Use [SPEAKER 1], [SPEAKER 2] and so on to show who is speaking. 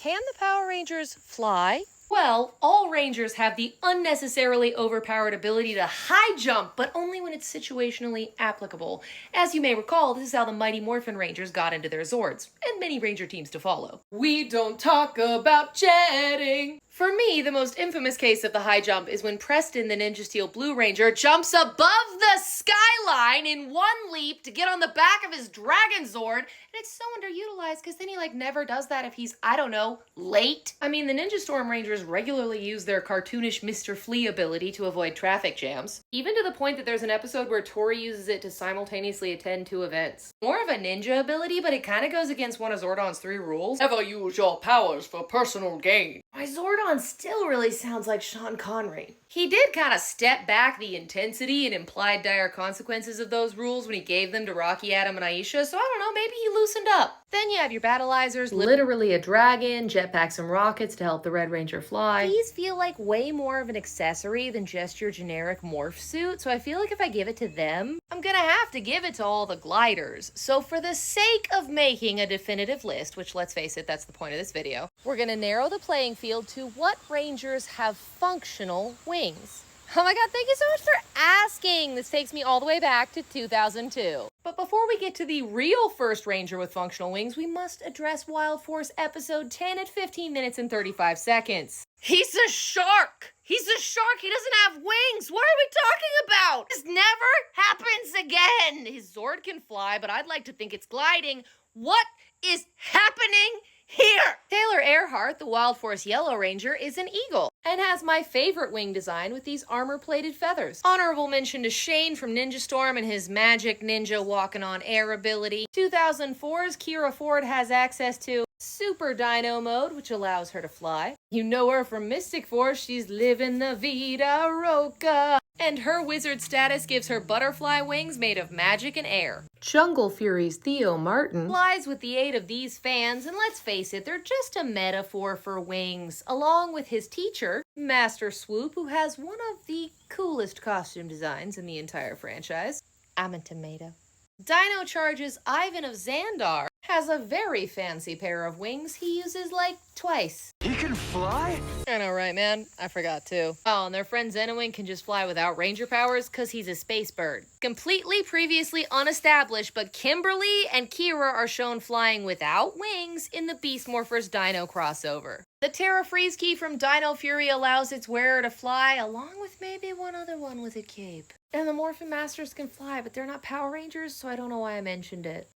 [SPEAKER 1] can the Power Rangers fly?
[SPEAKER 2] Well, all Rangers have the unnecessarily overpowered ability to high jump, but only when it's situationally applicable. As you may recall, this is how the Mighty Morphin Rangers got into their Zords, and many Ranger teams to follow. We don't talk about jetting. For me, the most infamous case of the high jump is when Preston, the Ninja Steel Blue Ranger, jumps above the skyline in one leap to get on the back of his Dragon Zord, and it's so underutilized because then he never does that if he's, I don't know, late. I mean, the Ninja Storm Rangers regularly use their cartoonish Mr. Flea ability to avoid traffic jams, even to the point that there's an episode where Tori uses it to simultaneously attend 2 events. More of a ninja ability, but it kind of goes against one of Zordon's 3 rules. Never use your powers for personal gain. My Zordon still really sounds like Sean Connery. He did kind of step back the intensity and implied dire consequences of those rules when he gave them to Rocky, Adam, and Aisha, so I don't know, maybe he loosened up. Then you have your Battleizers, literally a dragon, jetpacks and rockets to help the Red Ranger fly. These feel like way more of an accessory than just your generic morph suit, so I feel like if I give it to them, I'm gonna have to give it to all the gliders. So for the sake of making a definitive list, which let's face it, that's the point of this video, we're gonna narrow the playing field to what Rangers have functional wings. Oh my god, thank you so much for asking! This takes me all the way back to 2002. But before we get to the real first Ranger with functional wings, we must address Wild Force episode 10 at 15 minutes and 35 seconds. He's a shark! He's a shark! He doesn't have wings! What are we talking about? This never happens again! His Zord can fly, but I'd like to think it's gliding. What is happening here? Taylor Earhart, the Wild Force Yellow Ranger, is an eagle and has my favorite wing design with these armor-plated feathers. Honorable mention to Shane from Ninja Storm and his magic ninja walking on air ability. 2004's Kira Ford has access to Super Dino mode, which allows her to fly. You know her from Mystic Force, she's living the Vida Roca. And her wizard status gives her butterfly wings made of magic and air. Jungle Fury's Theo Martin flies with the aid of these fans, and let's face it, they're just a metaphor for wings, along with his teacher, Master Swoop, who has one of the coolest costume designs in the entire franchise. I'm a tomato. Dino Charge's Ivan of Xandar has a very fancy pair of wings he uses twice.
[SPEAKER 3] He can fly?
[SPEAKER 2] I know, right, man? I forgot too. Oh, and their friend Zenowing can just fly without ranger powers because he's a space bird. Completely previously unestablished, but Kimberly and Kira are shown flying without wings in the Beast Morphers Dino crossover. The Terra Freeze key from Dino Fury allows its wearer to fly, along with maybe one other one with a cape. And the Morphin Masters can fly, but they're not Power Rangers, so I don't know why I mentioned it.